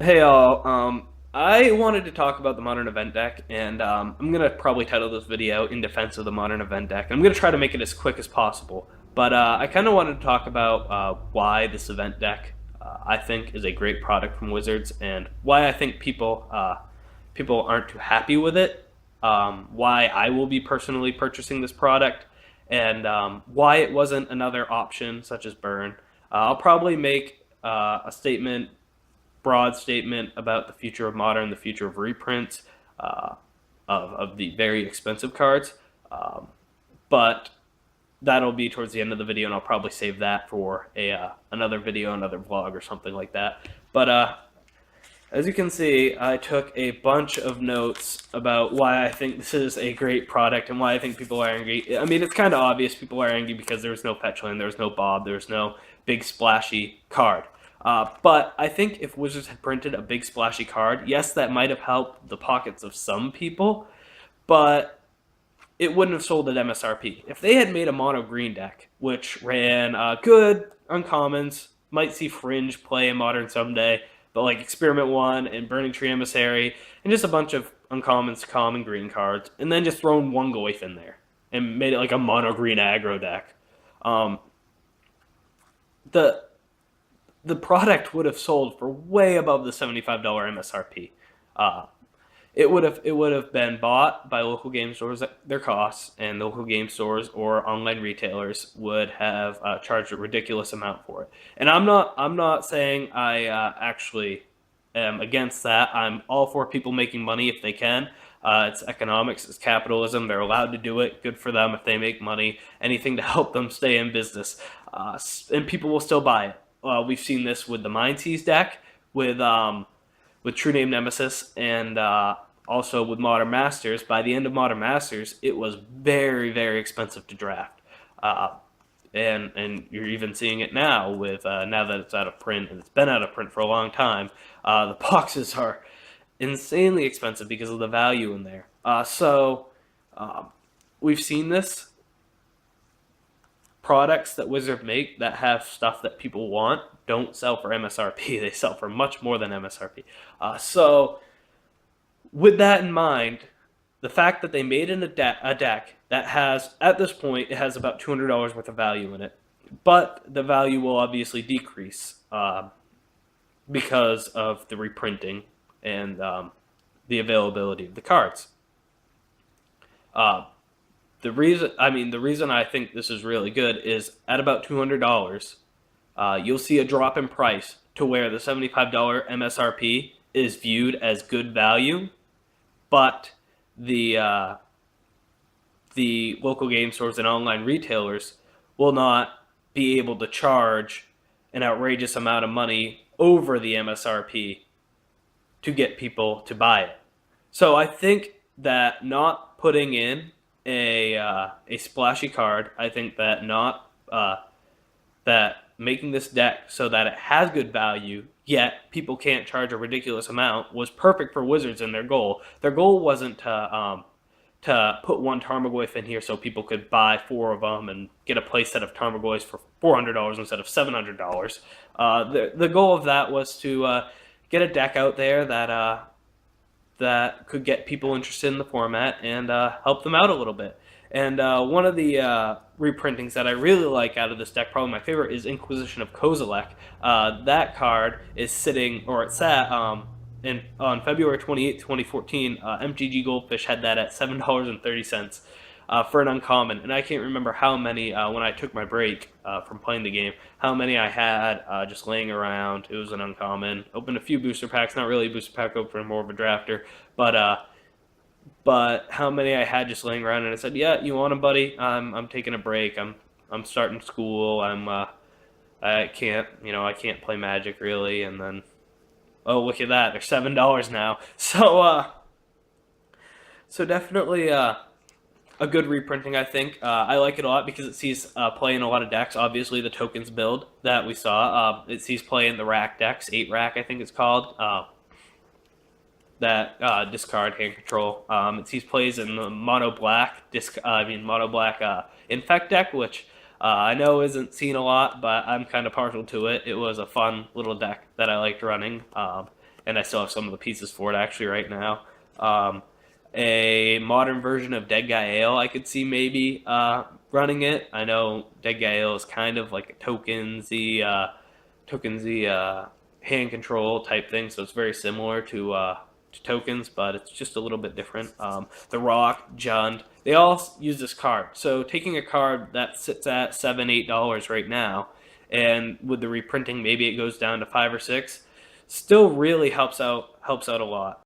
Hey all, I wanted to talk about the Modern Event Deck, and I'm gonna probably title this video "In Defense of the Modern Event Deck." I'm gonna try to make it as quick as possible, but I kind of wanted to talk about why this event deck I think is a great product from Wizards, and why I think people aren't too happy with it. Why I will be personally purchasing this product, and why it wasn't another option such as Burn. I'll probably make a broad statement about the future of Modern, the future of reprints uh, of the very expensive cards. Um, but that'll be towards the end of the video, and I'll probably save that for another video, another vlog, or something like that. But as you can see, I took a bunch of notes about why I think this is a great product and why I think people are angry. I mean, it's kind of obvious people are angry because there's no Fetchland, there's no Bob, there's no big splashy card. But I think if Wizards had printed a big splashy card, yes, that might have helped the pockets of some people, but it wouldn't have sold at MSRP. If they had made a mono green deck, which ran good uncommons, might see Fringe play in Modern someday, but like Experiment 1 and Burning Tree Emissary, and just a bunch of uncommons, common green cards, and then just thrown one Goyf in there and made it like a mono green aggro deck. Um, the the product would have sold for way above the $75 MSRP. Uh, it would have been bought by local game stores at their costs, and the local game stores or online retailers would have charged a ridiculous amount for it. And I'm not saying I actually am against that. I'm all for people making money if they can. It's economics, it's capitalism. They're allowed to do it. Good for them if they make money. Anything to help them stay in business, and people will still buy it. We've seen this with the Mindseize deck, with True Name Nemesis, and also with Modern Masters. By the end of Modern Masters, it was very, very expensive to draft. Uh, and you're even seeing it now with now that it's out of print, and it's been out of print for a long time. The boxes are insanely expensive because of the value in there. So um, we've seen this products that Wizard make that have stuff that people want don't sell for MSRP. They sell for much more than MSRP. So with that in mind, the fact that they made a deck that has, at this point, it has about $200 worth of value in it, but the value will obviously decrease because of the reprinting and the availability of the cards. Uh, the reason I think this is really good is at about $200, you'll see a drop in price to where the $75 MSRP is viewed as good value, but the uh, the local game stores and online retailers will not be able to charge an outrageous amount of money over the MSRP to get people to buy it. So I think that not putting in a splashy card, I think that not that making this deck so that it has good value, yet people can't charge a ridiculous amount, was perfect for Wizards and their goal. Their goal wasn't to put one Tarmogoyf in here so people could buy four of them and get a playset of Tarmogoyfs for $400 instead of $700. The goal of that was to get a deck out there that could get people interested in the format and help them out a little bit. And one of the reprintings that I really like out of this deck, probably my favorite, is Inquisition of Kozilek. That card is sitting, or it sat, on February 28th, 2014. MTG Goldfish had that at $7.30 for an uncommon. And I can't remember how many, when I took my break from playing the game, how many I had just laying around. It was an uncommon. Opened a few booster packs, not really a booster pack opener, more of a drafter. But how many I had just laying around, and I said, "Yeah, you want them, buddy? I'm taking a break. I'm starting school. I can't I can't play Magic really." And then, oh, look at that, they're $7 now. So definitely a good reprinting, I think. I like it a lot because it sees play in a lot of decks. Obviously, the tokens build that we saw, it sees play in the rack decks, 8 rack I think it's called. That discard hand control. It sees plays in the mono black infect deck, which I know isn't seen a lot, but I'm kind of partial to it. It was a fun little deck that I liked running, and I still have some of the pieces for it actually right now. Um, a modern version of Dead Guy Ale, I could see maybe running it. I know Dead Guy Ale is kind of like a tokensy hand control type thing, so it's very similar to tokens, but it's just a little bit different. The Rock, Jund, they all use this card. So taking a card that sits at $7, $8 right now, and with the reprinting, maybe it goes down to 5 or 6, still really helps out a lot.